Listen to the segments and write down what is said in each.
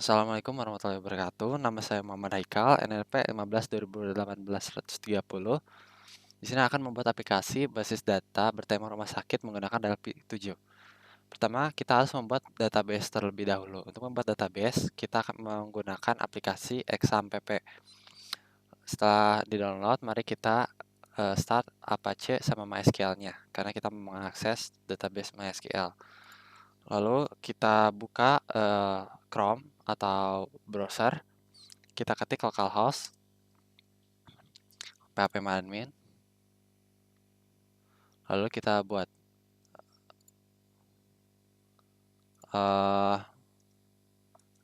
Assalamualaikum warahmatullahi wabarakatuh. Nama saya Muhammad Haikal, NLP 15 2018 130. Di sini akan membuat aplikasi basis data bertema rumah sakit menggunakan Delphi 7. Pertama, kita harus membuat database terlebih dahulu. Untuk membuat database, kita akan menggunakan aplikasi XAMPP. Setelah di-download, mari kita start Apache sama MySQL-nya, karena kita mengakses database MySQL. Lalu kita buka Chrome atau browser, kita ketik localhost phpMyAdmin, lalu kita buat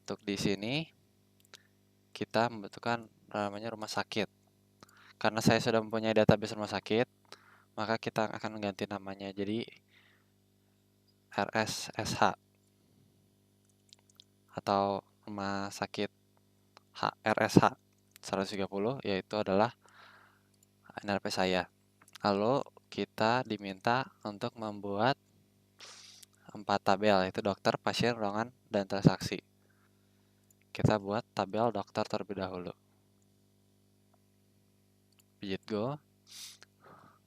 untuk di sini kita membutuhkan namanya rumah sakit. Karena saya sudah mempunyai database rumah sakit, maka kita akan mengganti namanya jadi RSSH atau rumah sakit RSH 130, yaitu adalah NLP saya. Lalu kita diminta untuk membuat 4 tabel, yaitu dokter, pasien, ruangan, dan transaksi. Kita buat tabel dokter terlebih dahulu. Pijit go.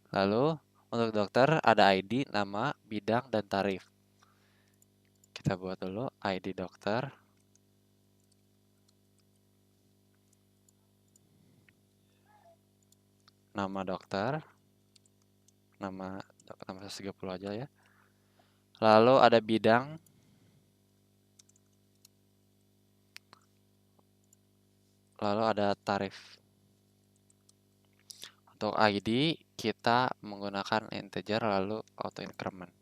Lalu untuk dokter ada ID, nama, bidang, dan tarif. Kita buat dulu ID dokter. Nama dokter. Nama 130 aja ya. Lalu ada bidang. Lalu ada tarif. Untuk ID kita menggunakan integer lalu auto increment.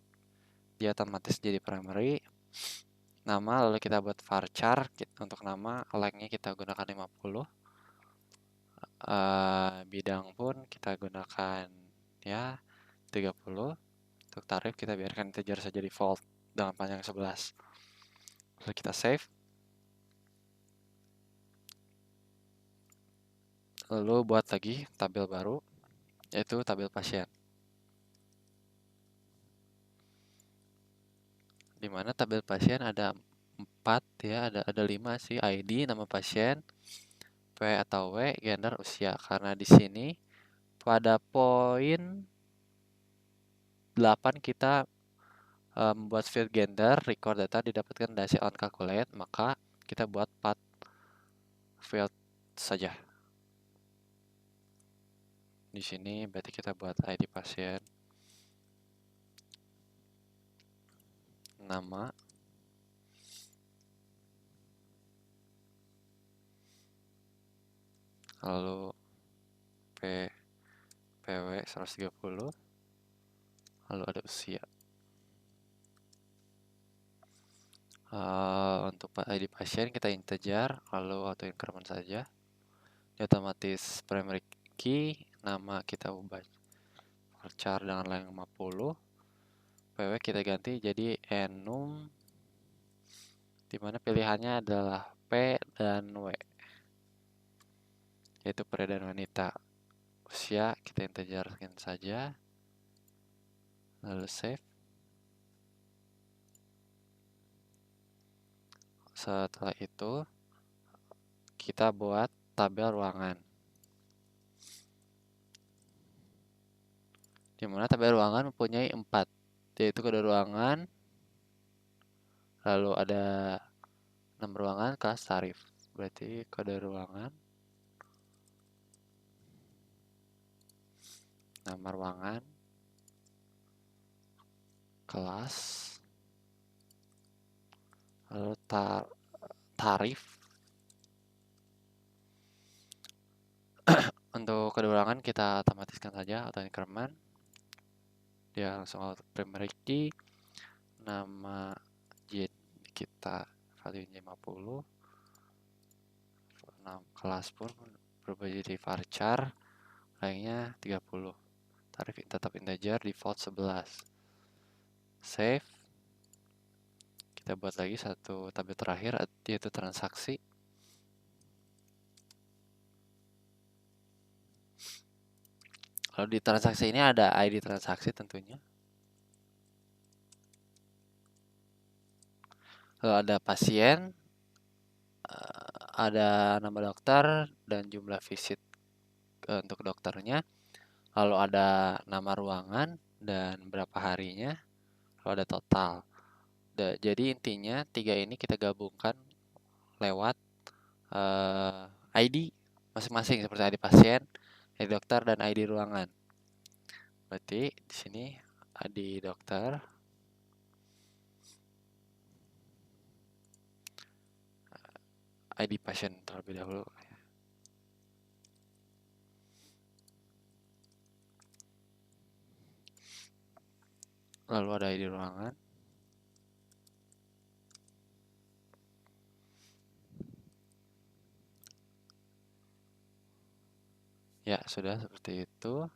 Dia otomatis jadi primary. Nama lalu kita buat varchar untuk nama, like-nya kita gunakan 50. Bidang pun kita gunakan ya 30. Untuk tarif kita biarkan integer saja default dengan panjang 11. Lalu kita save. Lalu buat lagi tabel baru, yaitu tabel pasien. Di mana tabel pasien ada 4 ya, ada 5 sih, ID, nama pasien, P atau W, gender, usia. Karena di sini pada poin 8 kita membuat field gender, record data didapatkan dari on calculate, maka kita buat 4 field saja. Di sini berarti kita buat ID pasien, nama, lalu PW 130, lalu ada usia. Untuk ID pasien kita integer, lalu auto increment saja. Dia otomatis primary key, nama kita ubah varchar dengan line 50. PW kita ganti jadi enum, dimana pilihannya adalah P dan W, yaitu pria dan wanita. Usia kita integerkan saja, lalu save. Setelah itu kita buat tabel ruangan, dimana tabel ruangan mempunyai 4, yaitu kode ruangan, lalu ada 6 ruangan, kelas, tarif. Berarti kode ruangan, nama ruangan, kelas, lalu tarif. Untuk kode ruangan kita otomatiskan saja auto increment. Dia langsung auto primary key. Nama kita value-nya 50. Kelas pun berubah jadi varchar, lainnya 30. Tarif tetap integer, default 11. Save. Kita buat lagi satu tabel terakhir, yaitu transaksi. Lalu di transaksi ini ada ID transaksi tentunya. Lalu ada pasien, ada nama dokter dan jumlah visit untuk dokternya, lalu ada nama ruangan dan berapa harinya, lalu ada total. Jadi intinya 3 ini kita gabungkan lewat ID masing-masing seperti ID pasien, ID dokter, dan ID ruangan. Berarti di sini ID dokter, ID pasien terlebih dahulu. Lalu ada ID ruangan. Ya, sudah seperti itu.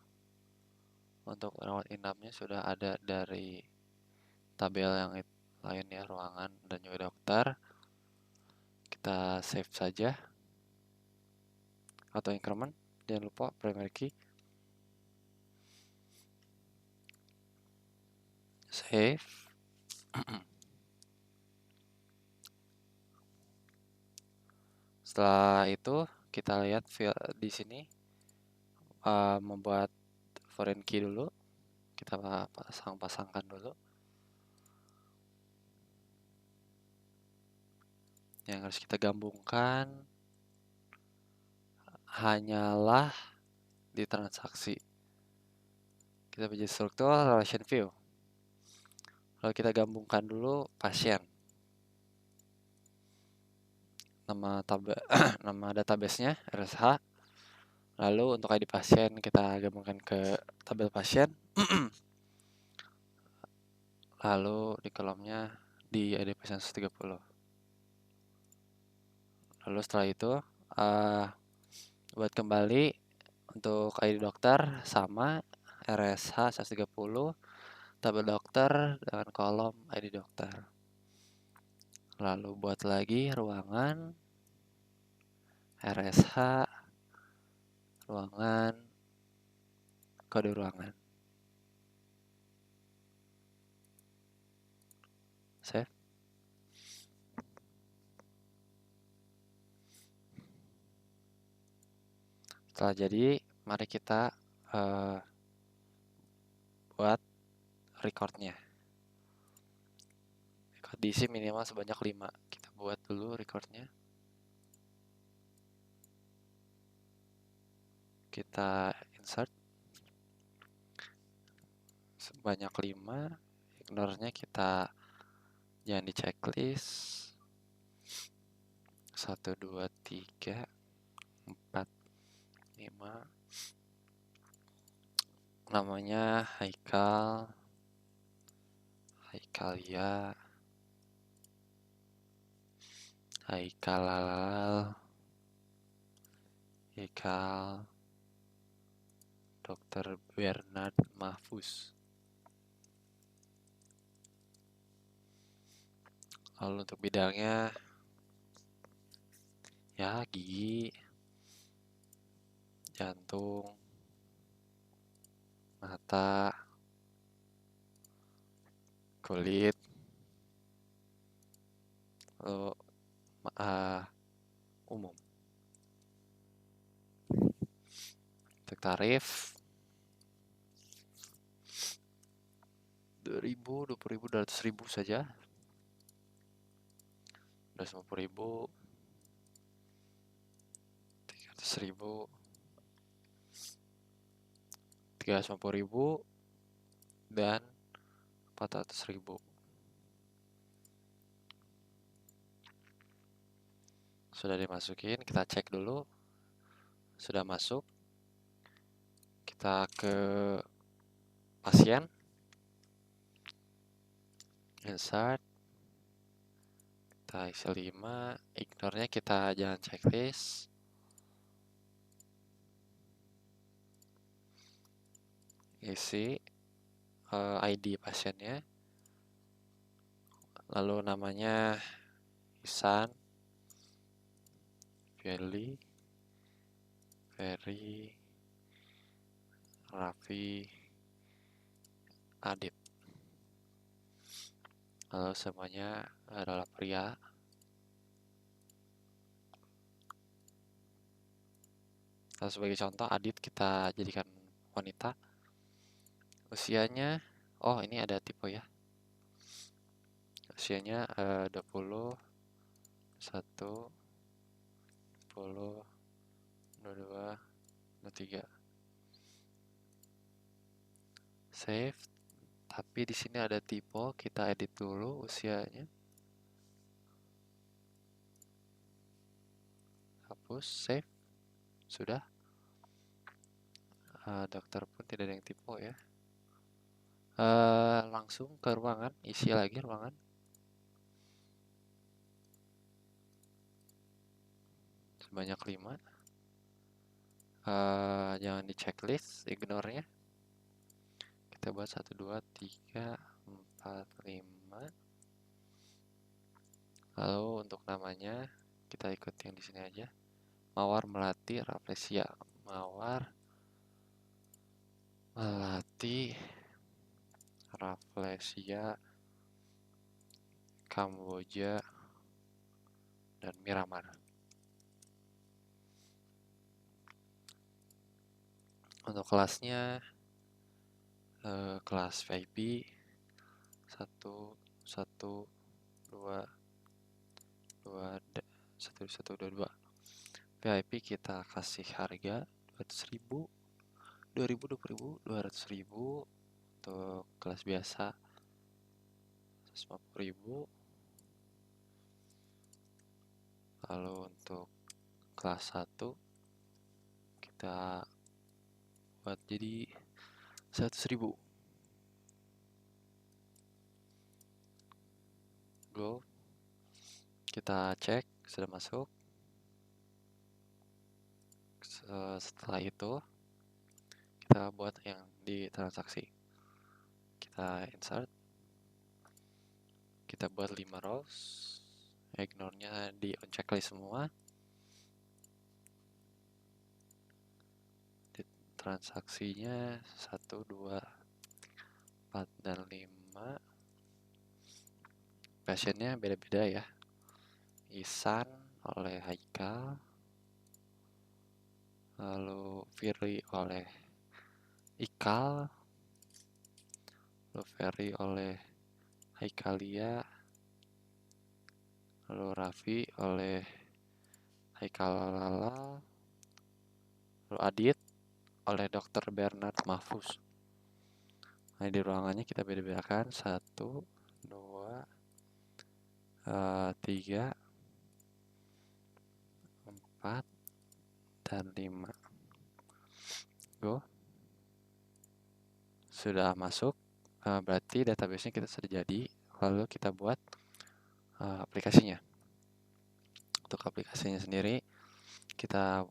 Untuk rawat inapnya sudah ada dari tabel yang lain ya, ruangan dan juga dokter. Kita save saja. Atau increment, jangan lupa primary key. Save. Setelah itu kita lihat di sini membuat foreign key dulu. Kita pasangkan dulu. Yang harus kita gabungkan hanyalah di transaksi. Kita pergi struktur relation view. Lalu kita gabungkan dulu pasien. Nama database-nya RSH. Lalu untuk ID pasien kita gabungkan ke tabel pasien. Lalu di kolomnya di ID pasien 130. Lalu setelah itu buat kembali untuk ID dokter sama RSH 130, tabel dokter dengan kolom ID dokter. Lalu buat lagi ruangan, RSH, ruangan, kode ruangan. Save. Setelah jadi, mari kita buat recordnya. Record diisi minimal sebanyak 5. Kita buat dulu recordnya. Kita insert sebanyak 5. Ignore-nya kita jangan di checklist. 1, 2, 3, 4, 5. Namanya Haikalia, Haikalal, Haikal, Dr. Bernard Mahfuz. Lalu untuk bidangnya ya gigi, jantung, mata, kulit, lalu umum. Untuk tarif 2.000, 20.000, 200.000 saja. 250.000, 300.000, 350.000, dan 400.000. Sudah dimasukin, kita cek dulu. Sudah masuk. Kita ke pasien. Insert. Kita isi 5. Ignore-nya kita jangan checklist. Isi ID pasiennya. Lalu namanya Ihsan, Ferry, Raffi, Adit. Lalu semuanya adalah pria. Kalau sebagai contoh, Adit kita jadikan wanita. Usianya, oh ini ada tipe ya. Usianya 20, 1, 10, 22, 23. Save. Tapi di sini ada tipe, kita edit dulu usianya. Hapus, save. Sudah. Dokter pun tidak ada yang tipe ya. Langsung ke ruangan, isi lagi ruangan. Sebanyak 5. Jangan di checklist, ignore-nya. Kita buat 1, 2, 3, 4, 5. Lalu untuk namanya kita ikut yang di sini aja. Mawar Melati Rafflesia. Mawar Melati Rafflesia Kamboja dan Miramar. Untuk kelasnya kelas VIP 1, 1, 2, 2, 1, 1, 2, 2. VIP kita kasih harga 200.000, 2.000, 20.000, 200.000. Untuk kelas biasa 150.000. Lalu untuk kelas 1 kita buat jadi 100.000. Go. Kita cek sudah masuk. Setelah itu kita buat yang di transaksi. Kita insert. Kita buat 5 rows. Ignore-nya di on checklist semua. Di transaksinya 1, 2, 4, dan 5. Passionnya beda-beda ya. Ihsan oleh Haikal. Lalu Firly oleh Ikal. Lalu Ferry oleh Haikalia. Lalu Raffi oleh Haikalala. Lalu Adit oleh Dr. Bernard Mahfuz. Nah, di ruangannya kita beda-bedakan 1, 2, 3, 4, dan 5. Go. Sudah masuk. Berarti database-nya kita sudah jadi. Lalu kita buat aplikasinya. Untuk aplikasinya sendiri kita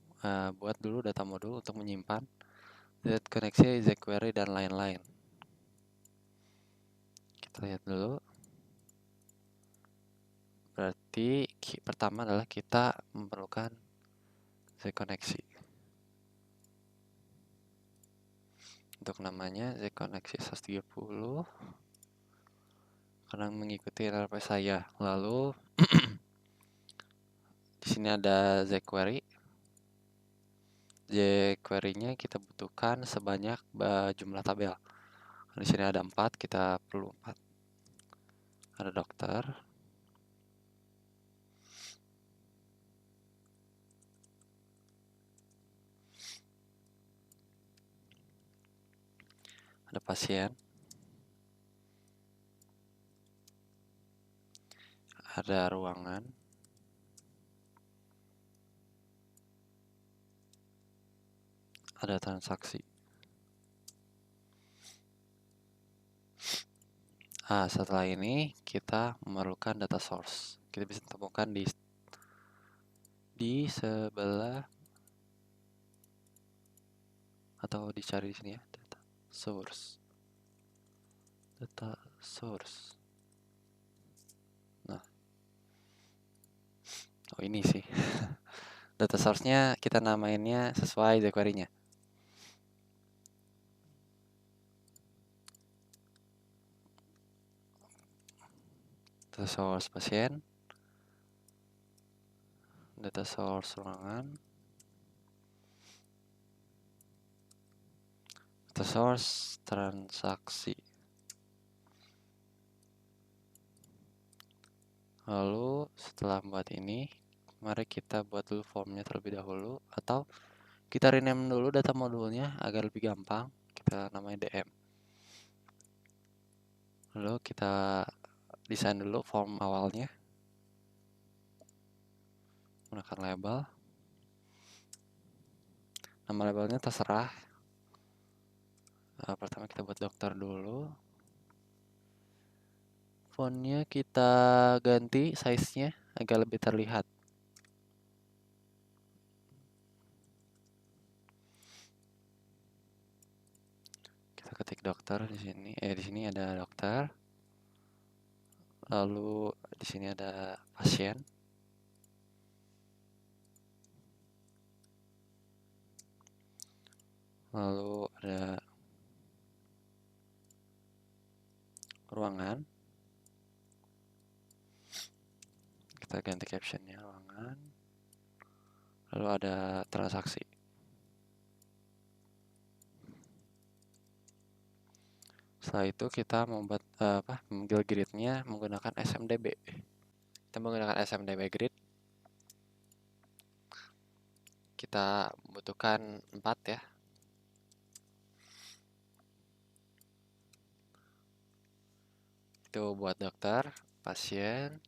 buat dulu data modul untuk menyimpan koneksi, jQuery, dan lain-lain. Kita lihat dulu. Berarti pertama adalah kita memerlukan zkoneksi. Untuk namanya zkoneksi 130 karena mengikuti RP saya. Lalu di sini ada jQuery. jQuery-nya kita butuhkan sebanyak jumlah tabel. Di sini ada 4, kita perlu 4. Ada dokter. Ada pasien. Ada ruangan. Ada transaksi. Setelah ini kita memerlukan data source. Kita bisa temukan di sebelah atau dicari di sini ya, data source. Data source. Nah, oh ini sih. Data source-nya kita namainnya sesuai jQuery-nya. Data source pasien, data source ruangan, data source, transaksi. Lalu setelah membuat ini, mari kita buat dulu formnya terlebih dahulu, atau kita rename dulu data modulnya agar lebih gampang. Kita namanya DM. Lalu kita desain dulu form awalnya menggunakan label. Nama labelnya terserah. Pertama kita buat dokter dulu. Fontnya kita ganti size-nya agar lebih terlihat. Kita ketik dokter di sini. Di sini ada dokter. Lalu di sini ada pasien. Lalu ada ruangan. Kita ganti captionnya ruangan. Lalu ada transaksi. Setelah itu kita membuat memanggil grid-nya menggunakan SMDB. Kita menggunakan SMDB grid. Kita membutuhkan 4 ya. Itu buat dokter, pasien,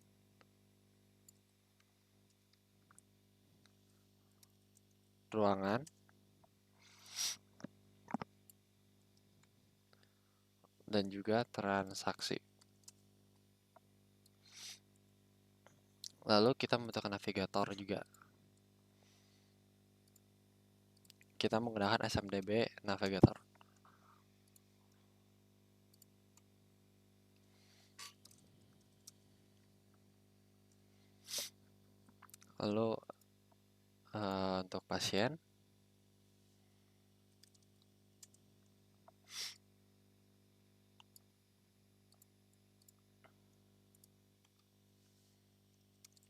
ruangan, dan juga transaksi. Lalu kita membutuhkan navigator juga. Kita menggunakan SMDB navigator. Lalu untuk pasien,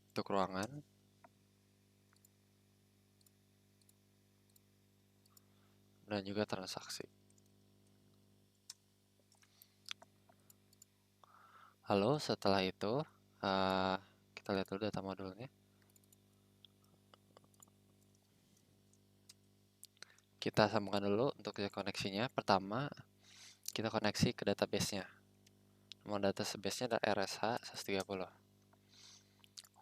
untuk ruangan, dan juga transaksi. Lalu setelah itu kita lihat dulu data modulnya. Kita sambungkan dulu untuk koneksinya. Pertama, kita koneksi ke database-nya. Nama database-nya adalah RSH 130.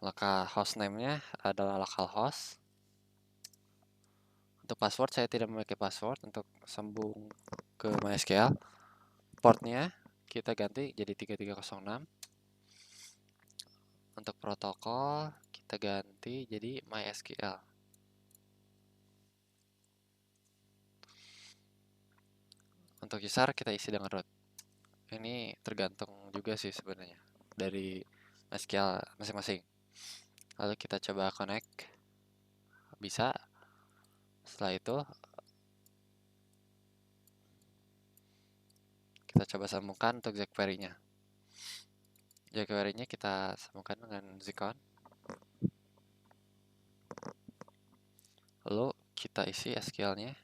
Maka hostname-nya adalah localhost. Untuk password saya tidak memiliki password untuk sambung ke MySQL. Portnya kita ganti jadi 3306. Untuk protokol kita ganti jadi MySQL. Untuk user kita isi dengan root. Ini tergantung juga sih sebenarnya dari MySQL masing-masing. Lalu kita coba connect. Bisa. Setelah itu kita coba sambungkan untuk jQuery-nya. jQuery-nya kita sambungkan dengan Zcon. Lalu kita isi SQL-nya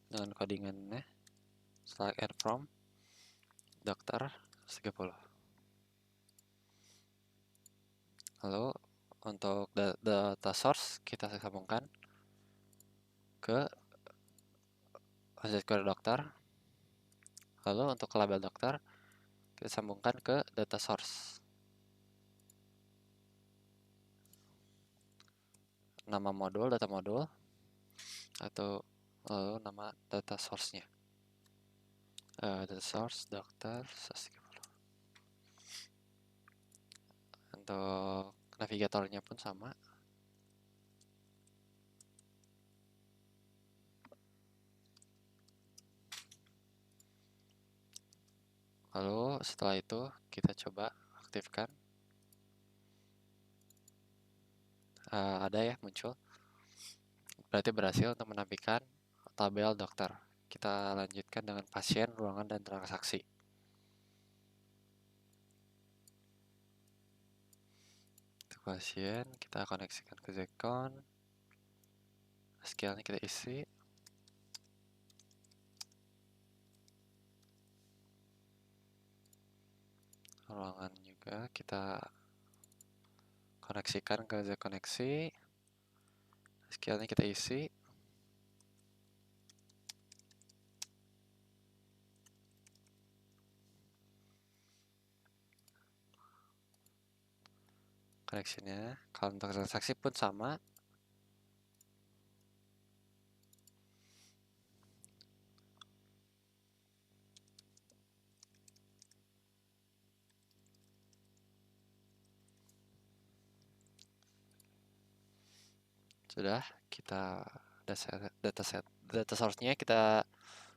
dengan codingannya. Select and from dokter 30. Lalu untuk data source kita sambungkan ke jQuery dokter. Lalu untuk label dokter kita sambungkan ke data source. Nama modul, data modul, atau lalu nama data source-nya. Data source dokter 130. Untuk navigatornya pun sama. Lalu setelah itu kita coba aktifkan. Ada ya muncul. Berarti berhasil untuk menampilkan tabel dokter. Kita lanjutkan dengan pasien, ruangan, dan transaksi. Untuk pasien kita koneksikan ke Zcon. SQL-nya kita isi. ruangan juga kita koneksikan ke Z koneksi. Skillnya kita isi. Connectionnya, kalau untuk transaksi pun sama. Sudah, kita data source-nya kita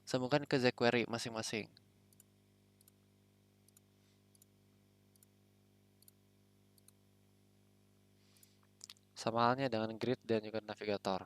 sambungkan ke jQuery masing-masing. Sama halnya dengan grid dan juga navigator.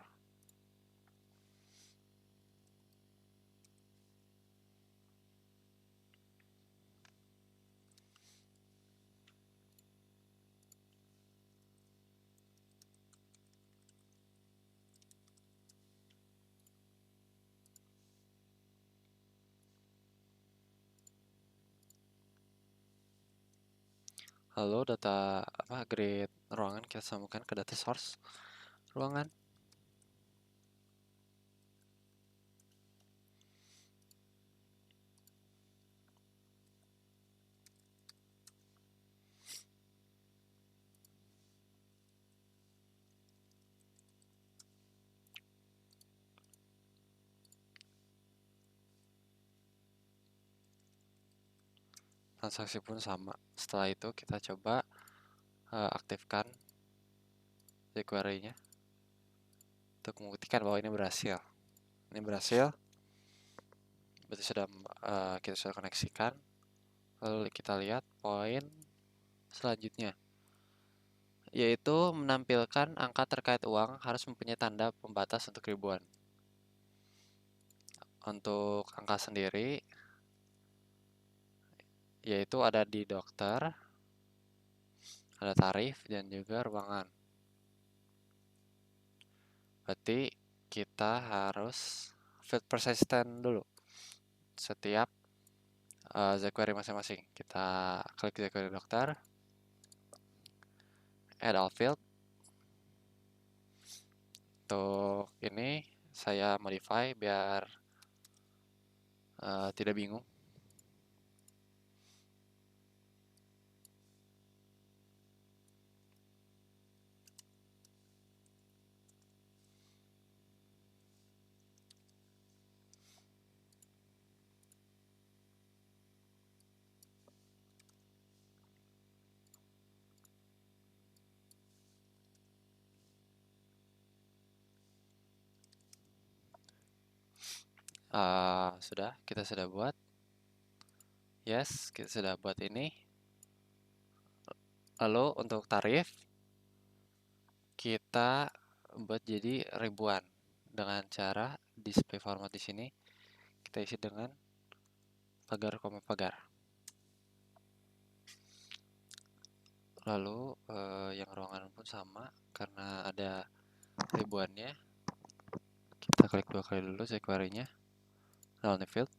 Lalu grid ruangan kita sambungkan ke data source ruangan. Transaksi pun sama. Setelah itu kita coba aktifkan jQuery-nya untuk membuktikan bahwa ini berhasil. Ini berhasil. Berarti kita sudah koneksikan. Lalu kita lihat poin selanjutnya, yaitu menampilkan angka terkait uang harus mempunyai tanda pembatas untuk ribuan. Untuk angka sendiri, yaitu ada di dokter, ada tarif, dan juga ruangan. Berarti kita harus field persistent dulu setiap jQuery masing-masing. Kita klik jQuery dokter, add all field. Untuk ini saya modify biar tidak bingung. Kita sudah buat. Yes, kita sudah buat ini. Lalu untuk tarif, kita buat jadi ribuan dengan cara display format di sini kita isi dengan pagar koma pagar. Lalu yang ruangan pun sama karena ada ribuannya. Kita klik 2 kali dulu jQuery-nya, lalu field.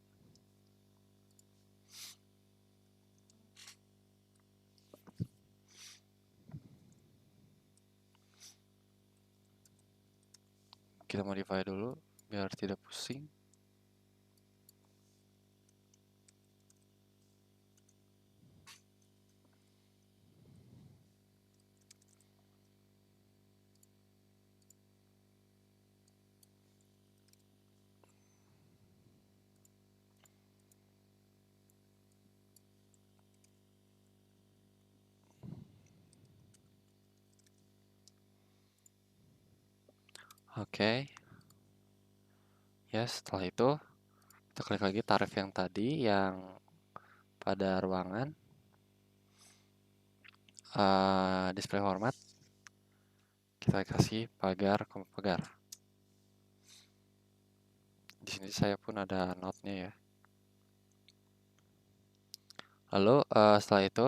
Kita modify dulu biar tidak pusing. Oke. Ya, setelah itu kita klik lagi tarif yang tadi yang pada ruangan, display format, kita kasih pagar koma pagar. Di sini saya pun ada note-nya ya. Lalu setelah itu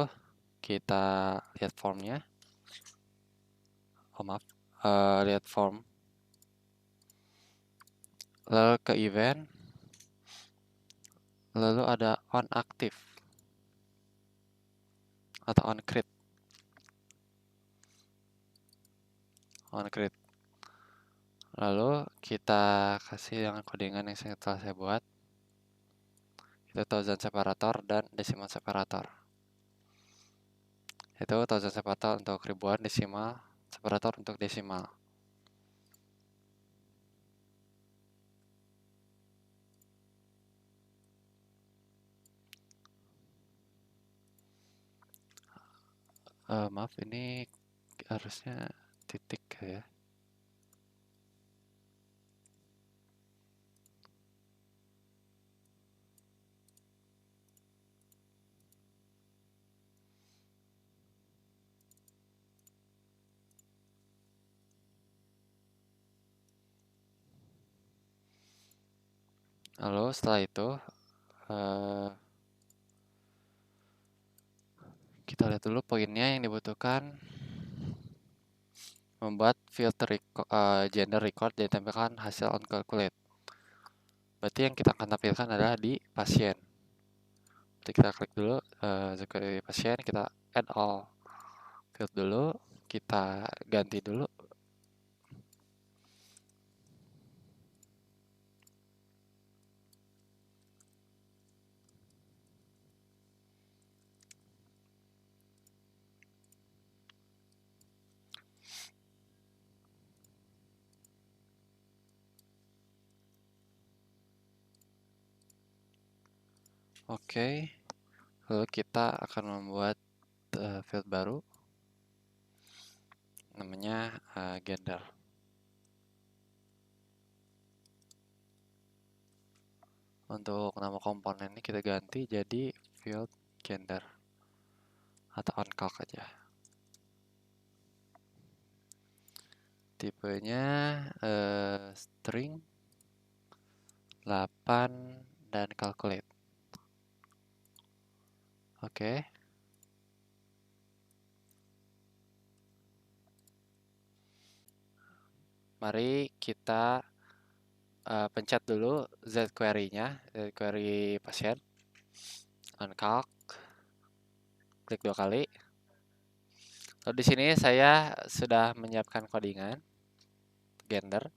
kita lihat formnya. Maaf, lihat form. Lalu ke event. Lalu ada on active. atau oncreate. Lalu kita kasih yang codingan yang telah saya buat. Itu thousand separator dan decimal separator. Itu thousand separator untuk ribuan, desimal separator untuk desimal. Maaf, ini harusnya titik ya. Lalu setelah itu kita lihat dulu poinnya yang dibutuhkan. Membuat filter gender record dan tampilkan hasil on calculate. Berarti yang kita akan tampilkan adalah di pasien. Jadi kita klik dulu pasien, kita add all field dulu, kita ganti dulu. Oke, lalu kita akan membuat field baru, namanya gender. Untuk nama komponen ini kita ganti jadi field gender atau oncalc aja. Tipenya string 8 dan calculate. Oke. Mari kita pencet dulu Z query-nya, query pasien, oncalc, klik 2 kali. Lalu di sini saya sudah menyiapkan codingan gender.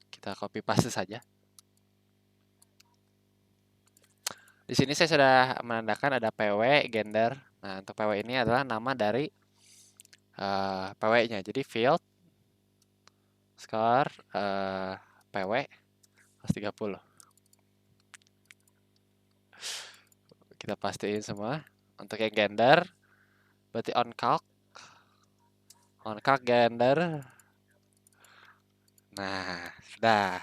Kita copy paste saja. Di sini saya sudah menandakan ada PW gender. Nah, untuk PW ini adalah nama dari PW-nya. Jadi field score PW plus 30. Kita pastiin semua. Untuk yang gender berarti oncalc gender. Nah, sudah.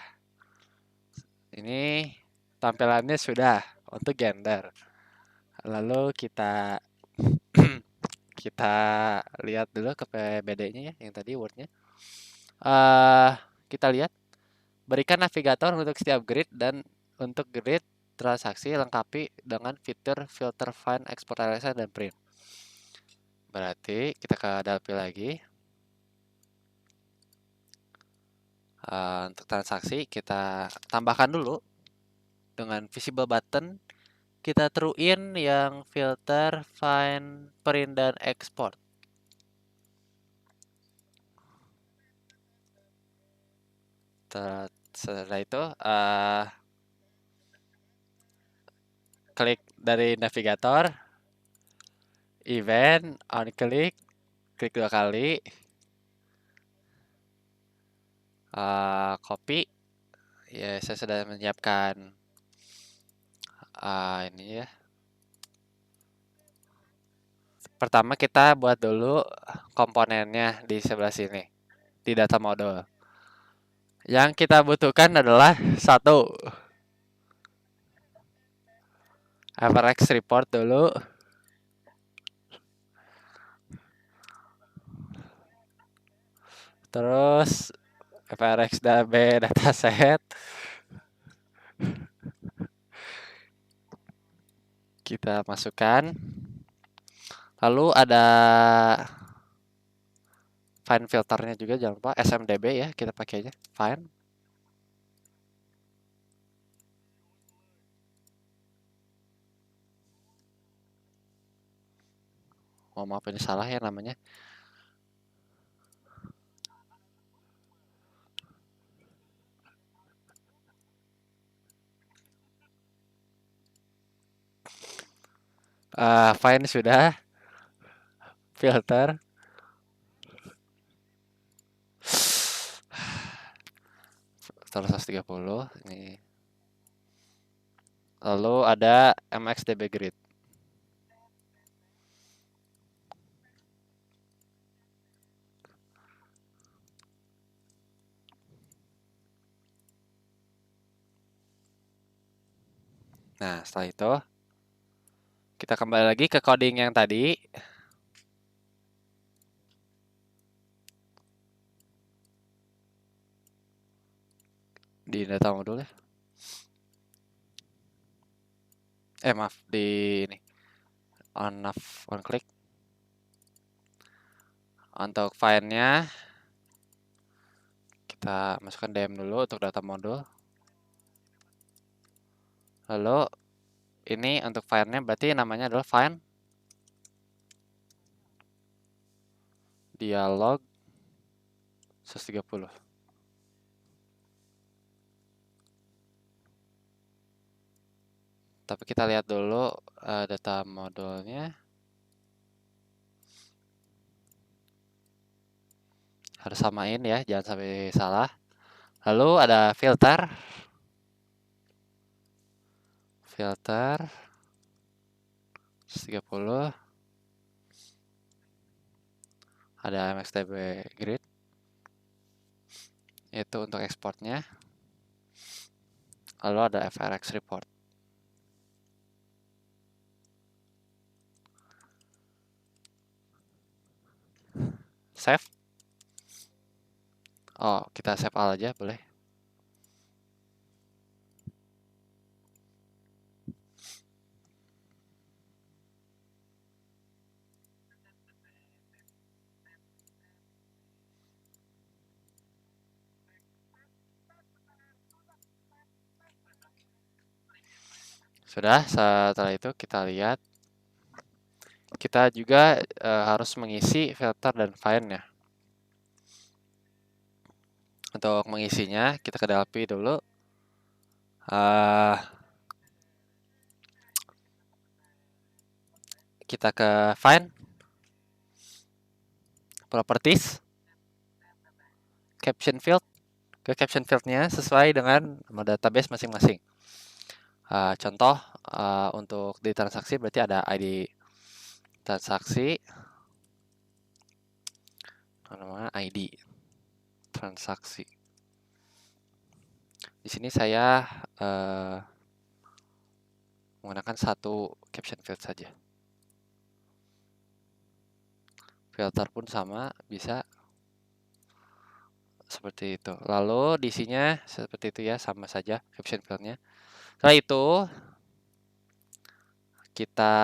Ini tampilannya sudah untuk gender. Lalu kita kita lihat dulu ke PBD-nya ya, yang tadi word-nya. Kita lihat, berikan navigator untuk setiap grid dan untuk grid transaksi lengkapi dengan fitur filter, find, export, LSN, dan print. Berarti kita ke Dalpil lagi. Untuk transaksi kita tambahkan dulu dengan visible button. Kita truein yang filter, find, print, dan export. Setelah itu klik dari navigator, event, on klik 2 kali, copy. Ya, saya sudah menyiapkan ini ya. Pertama kita buat dulu komponennya di sebelah sini di data model. Yang kita butuhkan adalah satu, FRX report dulu. Terus FRX DB dataset. Kita masukkan. Lalu ada find filternya juga, jangan lupa SMDB ya, kita pakainya find. Oh, maaf ini salah ya namanya. Fine sudah. Filter. Filter 130 ini. Lalu ada MXDB Grid. Nah, setelah itu kita kembali lagi ke coding yang tadi. Di data modul ya. Maaf, di ini. On click. Untuk file-nya kita masukkan DM dulu untuk data modul. Lalu ini untuk file-nya berarti namanya adalah file dialog 130. Tapi kita lihat dulu data modulnya. Harus samain ya, jangan sampai salah. Lalu ada filter. Filter 130. Ada MXDB Grid. Itu untuk ekspornya. Lalu ada FRX report. Save. Oh, kita save all aja boleh. Sudah, setelah itu kita lihat. Kita juga harus mengisi filter dan find-nya. Untuk mengisinya, kita ke DLP dulu. Kita ke find, properties, caption field. Ke caption field-nya sesuai dengan nama database masing-masing. Contoh untuk di transaksi berarti ada ID transaksi, namanya ID transaksi. Di sini saya menggunakan satu caption field saja. Filter pun sama, bisa seperti itu. Lalu di isinya seperti itu ya, sama saja caption fieldnya. Setelah itu kita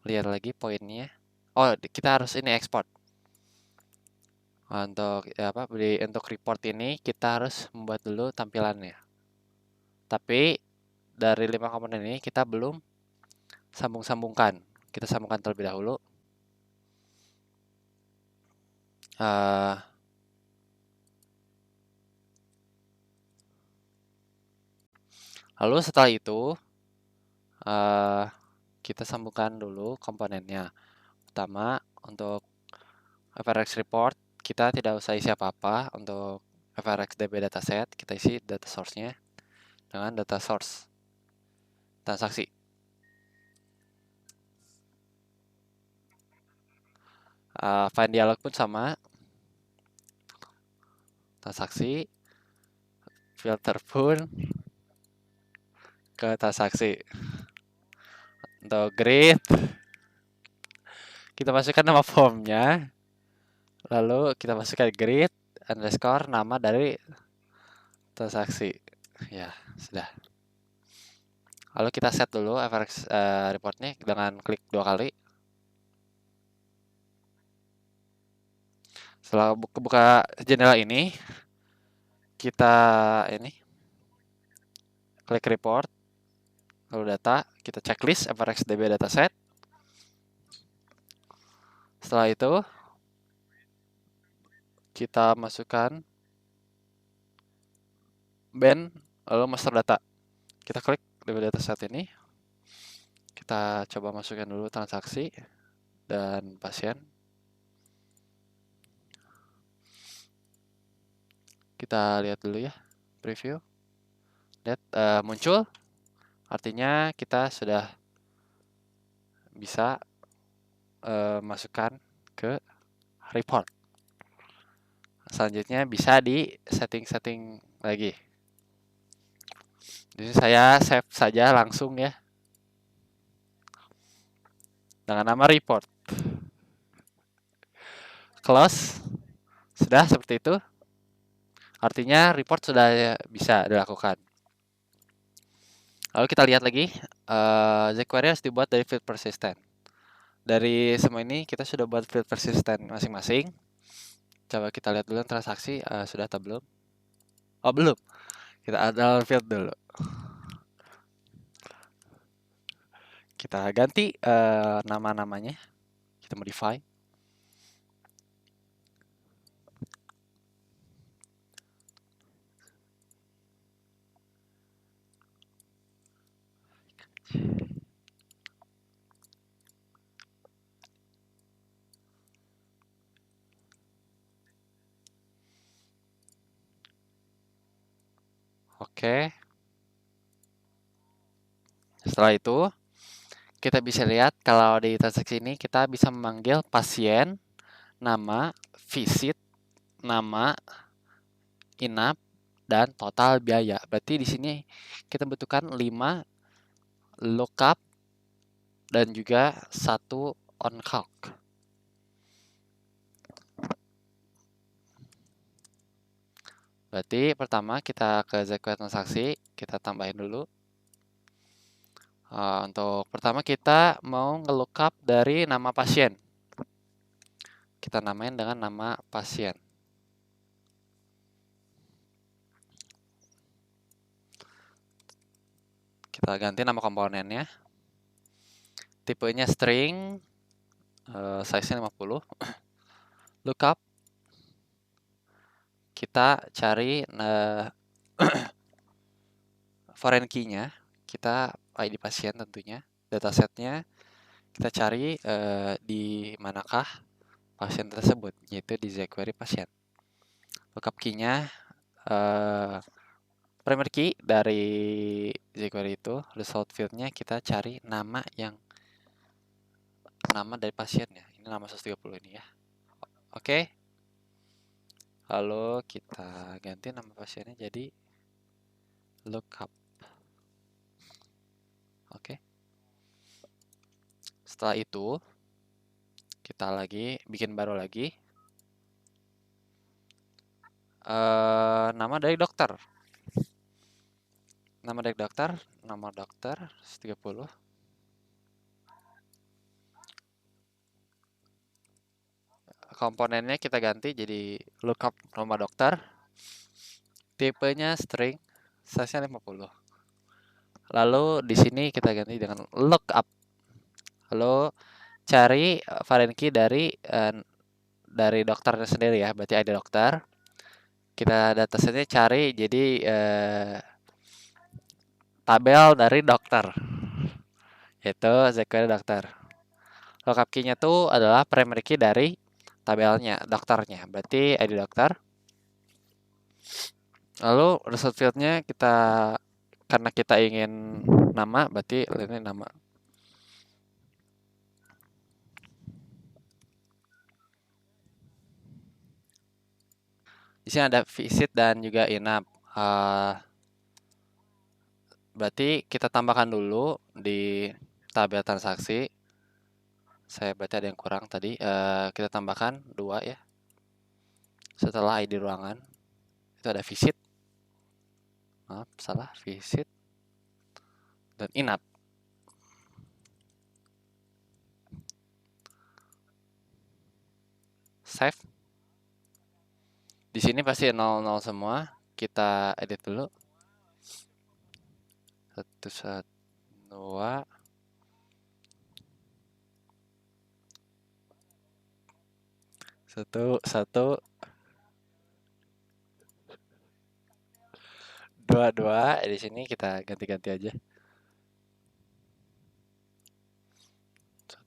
lihat lagi poinnya. Oh, kita harus ini ekspor. Untuk untuk report ini kita harus membuat dulu tampilannya. Tapi dari 5 komponen ini kita belum sambung-sambungkan. Kita sambungkan terlebih dahulu. Lalu setelah itu kita sambungkan dulu komponennya. Pertama, untuk FRX report kita tidak usah isi apa-apa. Untuk FRX DB dataset kita isi data source-nya dengan data source transaksi. Find dialog pun sama, transaksi, filter pun ke transaksi. Untuk grid kita masukkan nama formnya, lalu kita masukkan grid underscore nama dari transaksi. Ya, sudah. Lalu kita set dulu FRX reportnya dengan klik 2 kali. Setelah buka jendela ini, kita klik report, lalu data, kita checklist FRX DB dataset. Setelah itu kita masukkan band lalu master data. Kita klik di data set ini. Kita coba masukkan dulu transaksi dan pasien. Kita lihat dulu ya, preview. Lihat muncul, artinya kita sudah bisa masukkan ke report. Selanjutnya bisa di setting-setting lagi. Jadi saya save saja langsung ya dengan nama report. Close. Sudah seperti itu. Artinya report sudah bisa dilakukan. Lalu kita lihat lagi, jQuery harus dibuat dari field persistent. Dari semua ini kita sudah buat field persistent masing-masing. Coba kita lihat dulu transaksi sudah atau belum. Oh belum, kita ada field dulu. Kita ganti nama-namanya, kita modify. Oke. Setelah itu kita bisa lihat kalau di transaksi ini kita bisa memanggil pasien, nama, visit, nama, inap, dan total biaya. Berarti di sini kita butuhkan 5 lookup dan juga 1 on calc. Berarti pertama kita ke jQuery transaksi, kita tambahin dulu. Untuk pertama kita mau nge-lookup dari nama pasien. Kita namain dengan nama pasien. Kita ganti nama komponennya. Tipenya string, size-nya 50. Lookup. Kita cari foreign key-nya. Kita ID pasien tentunya. Datasetnya kita cari di manakah pasien tersebut, yaitu di jQuery pasien. Lookup key-nya primary key dari jQuery itu, result field-nya kita cari nama dari pasiennya. Ini nama 130 ini ya. Oke. Lalu kita ganti nama pasiennya jadi lookup. Oke. Setelah itu kita lagi bikin baru lagi. Nama dari dokter. Nama dari dokter, nomor dokter 130. Komponennya kita ganti jadi lookup nomor dokter. Tipenya string, size-nya 50. Lalu di sini kita ganti dengan lookup. Lalu cari foreign key dari dokternya sendiri ya, berarti ID dokter. Kita datasetnya cari jadi tabel dari dokter, yaitu jQuery dokter. Lookup key-nya tuh adalah primary key dari tabelnya, dokternya, berarti ID dokter. Lalu result field-nya karena kita ingin nama, berarti ini nama. Di sini ada visit dan juga inap. Berarti kita tambahkan dulu di tabel transaksi. Saya berarti ada yang kurang tadi. Kita tambahkan 2 ya. Setelah ID ruangan itu ada visit. Maaf, salah, visit dan inap. Save. Di sini pasti 00 semua. Kita edit dulu. 1 2. Satu, dua. Di sini kita ganti-ganti aja.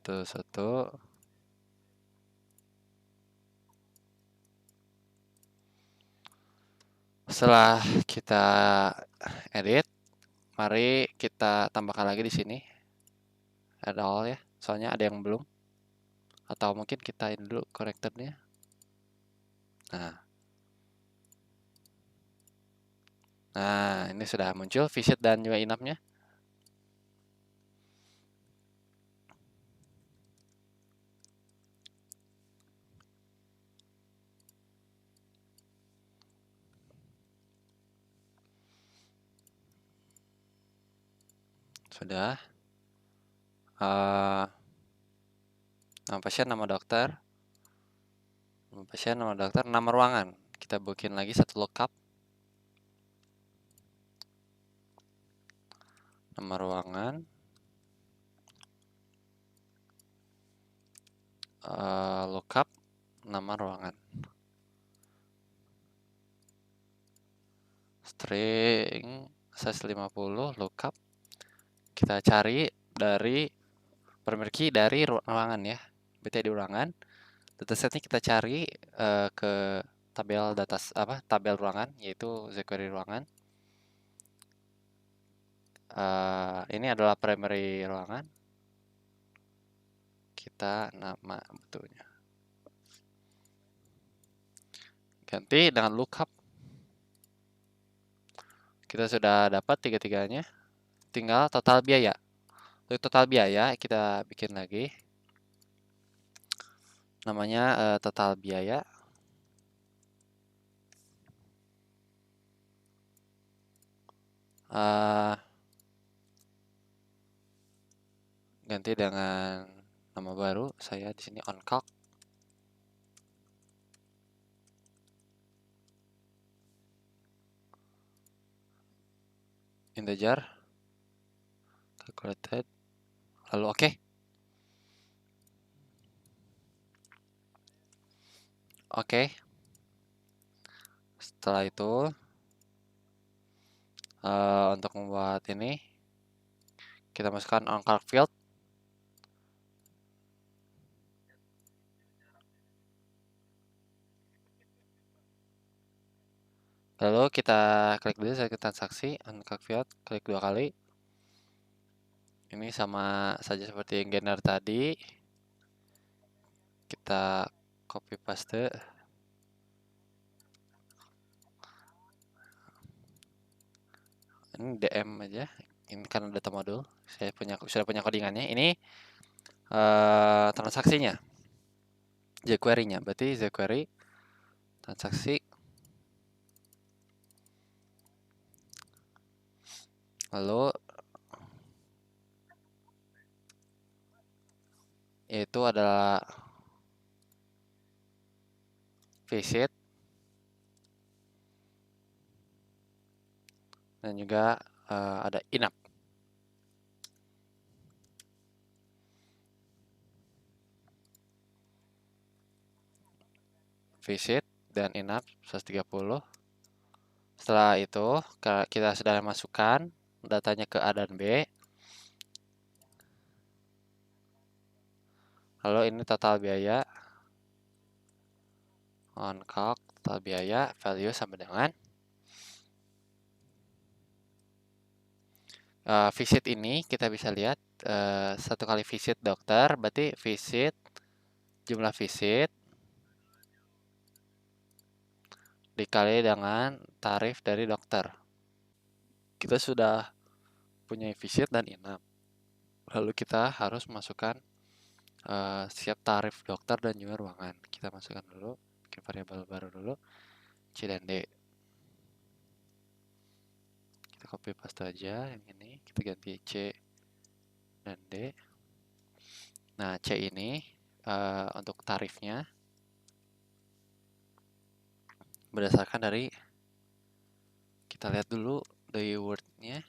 Satu. Setelah kita edit, mari kita tambahkan lagi di sini. Add all ya, soalnya ada yang belum. Atau mungkin kita ini dulu korektornya. Nah, ini sudah muncul visit dan juga inapnya. Sudah. Nama pasien, nama dokter. Nama pasien, nama dokter, nama ruangan. Kita bikin lagi satu lookup. Nama ruangan. Lookup nama ruangan. String size 50 lookup. Kita cari dari primary key dari ruangan ya. Berarti di ruangan. Datasetnya kita cari ke tabel tabel ruangan, yaitu jQuery ruangan. Ini adalah primary ruangan. Kita nama betulnya ganti dengan lookup. Kita sudah dapat tiga-tiganya. Tinggal total biaya. Untuk total biaya kita bikin lagi. Namanya total biaya. Ganti dengan nama baru. Saya di sini oncalc. Integer. Calculated. Lalu oke. Oke. Setelah itu untuk membuat ini kita masukkan oncalc field. Lalu kita klik dulu ke transaksi oncalc field, klik 2 kali. Ini sama saja seperti yang gener tadi. Kita copy paste. Ini DM aja. Ini kan data modul. Saya sudah punya codingannya. Ini transaksinya. jQuery-nya. Berarti jQuery transaksi. Lalu yaitu adalah visit dan juga ada inap. Visit dan inap 130. Setelah itu kita sudah masukkan datanya ke A dan B. Lalu ini total biaya. Oncalc total biaya value sama dengan visit ini kita bisa lihat satu kali visit dokter berarti visit jumlah visit dikali dengan tarif dari dokter. Kita sudah punya visit dan inap. Lalu kita harus masukkan siap tarif dokter dan juga ruangan. Kita masukkan dulu, bikin variabel baru dulu, C dan D. Kita copy paste aja yang ini, kita ganti C dan D. Nah, C ini untuk tarifnya berdasarkan dari, kita lihat dulu dari word-nya.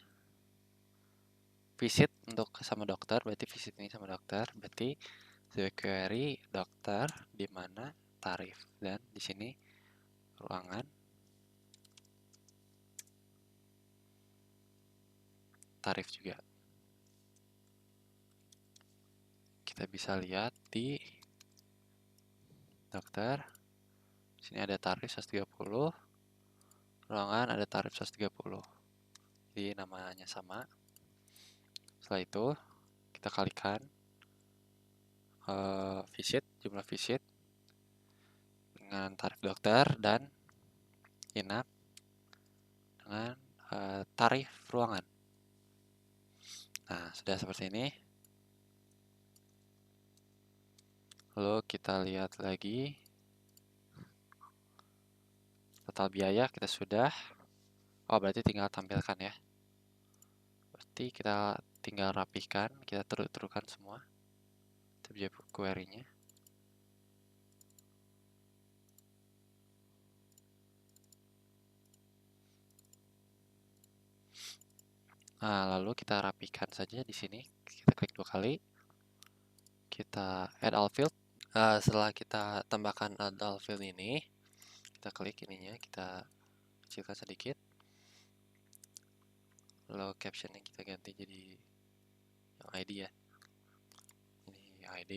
Visit untuk sama dokter, berarti visit ini sama dokter, berarti jQuery dokter, di mana tarif, dan di sini ruangan, tarif juga. Kita bisa lihat di dokter, sini ada tarif 130, ruangan ada tarif 130. Jadi namanya sama. Setelah itu kita kalikan jumlah visit dengan tarif dokter dan inap dengan tarif ruangan. Nah, sudah seperti ini. Lalu kita lihat lagi total biaya kita sudah. Oh, berarti tinggal tampilkan ya. Berarti kita tinggal rapihkan, kita turut-turutkan semua tab query-nya. Nah, lalu kita rapihkan saja di sini. Kita klik 2 kali. Kita add all field. Setelah kita tambahkan add all field ini, kita klik ininya, kita kecilkan sedikit. Lalu captionnya kita ganti jadi yang ID ya. Ini ID.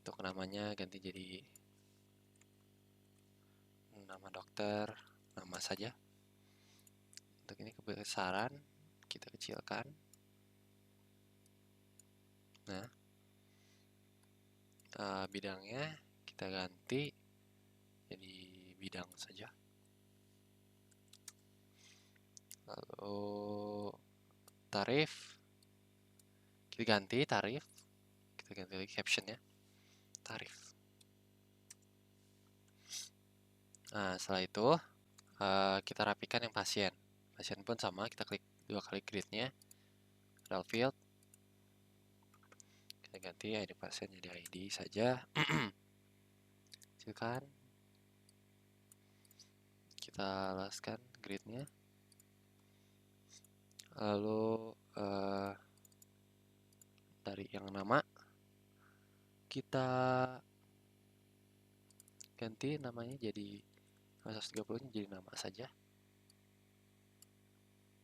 Untuk namanya ganti jadi nama dokter, nama saja. Untuk ini kebesaran kita kecilkan. Nah, bidangnya kita ganti jadi bidang saja. Lalu tarif kita ganti tarif, kita ganti lagi captionnya tarif. Nah, setelah itu kita rapikan yang pasien. Pasien pun sama, kita klik 2 kali grid-nya, add field. Kita ganti ID pasien jadi ID saja. Kecilkan. Kita laskan grid-nya. Lalu dari yang nama kita ganti namanya jadi 130-nya jadi nama saja.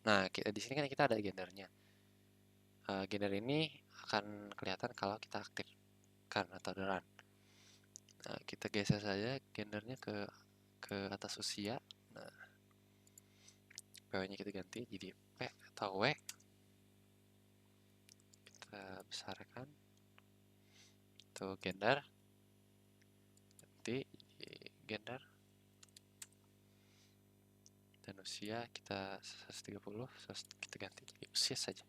Nah, di sini kan kita ada gendernya. Gender ini akan kelihatan kalau kita aktifkan atau run. Nah, kita geser saja gendernya ke atas usia. Nah, PW-nya kita ganti jadi P atau W. Kita besarkan. Itu gender. Ganti gender. Dan usia kita 130, kita ganti jadi usia saja.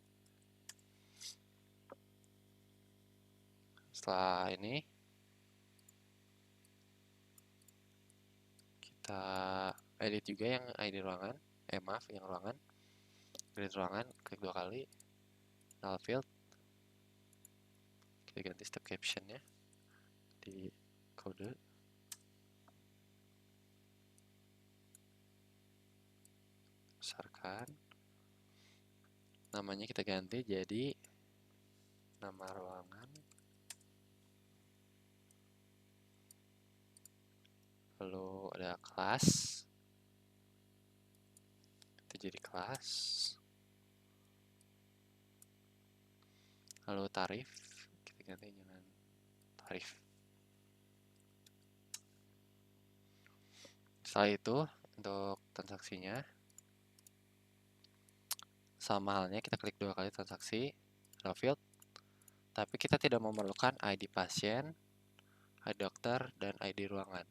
Setelah ini kita edit juga yang ID ruangan, maaf yang ruangan, edit ruangan, klik 2 kali, null field, kita ganti step captionnya di kode, besarkan, namanya kita ganti jadi nama ruangan, lalu ada kelas, itu jadi kelas, lalu tarif, kita ganti dengan tarif. Setelah itu untuk transaksinya sama halnya, kita klik 2 kali transaksi, add field, tapi kita tidak memerlukan ID pasien, ID dokter, dan ID ruangan.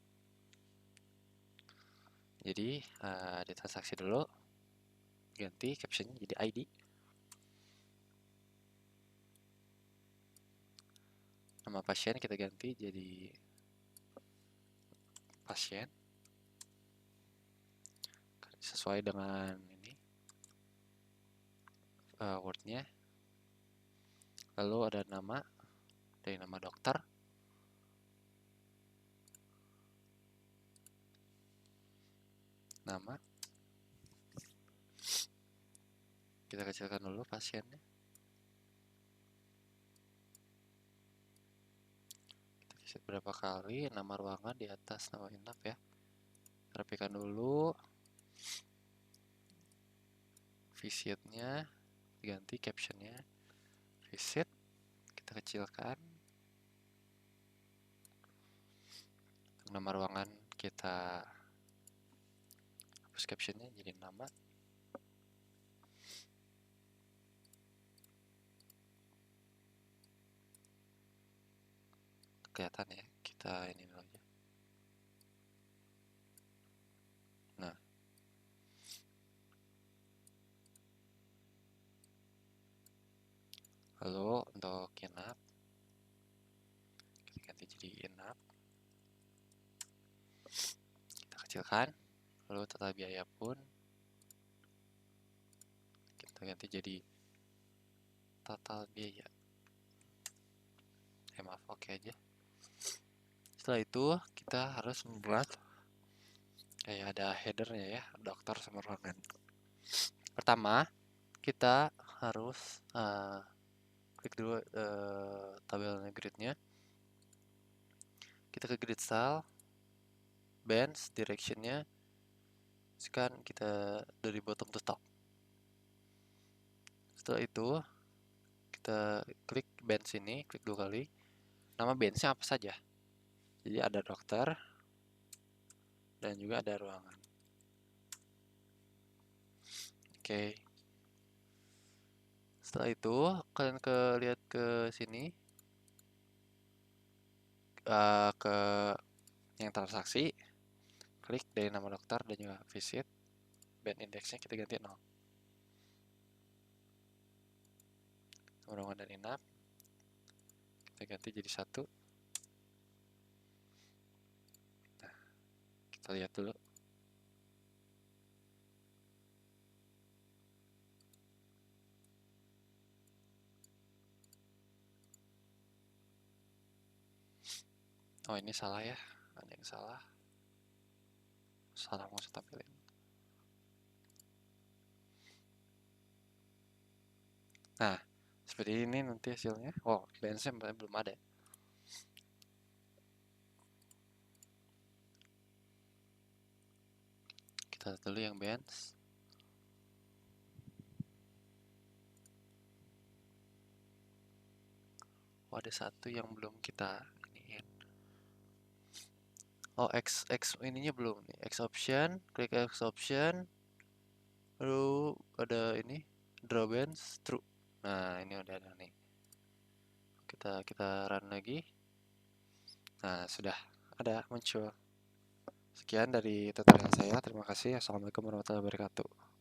Jadi di transaksi dulu, ganti captionnya jadi ID. Nama pasien kita ganti jadi pasien, sesuai dengan ini wordnya. Lalu ada nama dari nama dokter, nama, kita kecilkan dulu pasiennya, kita visit berapa kali, nama ruangan di atas nama inap ya. Rapikan dulu. Visitnya diganti captionnya visit, kita kecilkan. Nama ruangan kita hapus captionnya jadi nama. Kelihatan ya, kita ini dulu aja. Nah, lalu untuk inap kita ganti jadi inap, kita kecilkan. Lalu total biaya pun kita ganti jadi total biaya. Maaf, oke aja. Setelah itu kita harus membuat kayak ada headernya ya, dokter sama ruangan. Pertama kita harus klik dulu tabel gridnya. Kita ke grid style, bands, directionnya sekarang kita dari bottom to top. Setelah itu kita klik bands ini, klik 2 kali. Nama bandsnya apa saja, jadi ada dokter dan juga ada ruangan. Oke. Setelah itu kalian lihat ke sini, ke yang transaksi, klik dari nama dokter dan juga visit, band indexnya kita ganti 0. Ruangan dan inap kita ganti jadi 1. Nah, kita lihat dulu. Oh, ini salah ya, ada yang salah mau saya tampilin. Nah, seperti ini nanti hasilnya. Wow, bandsnya belum ada. Kita lihat dulu yang bands. Oh, ada satu yang belum kita iniin. Oh, X ininya belum nih. X option, klik X option. Lalu ada ini draw bands true. Nah, ini udah ada nih. Kita run lagi. Nah, sudah ada muncul. Sekian dari tutorial saya. Terima kasih. Assalamualaikum warahmatullahi wabarakatuh.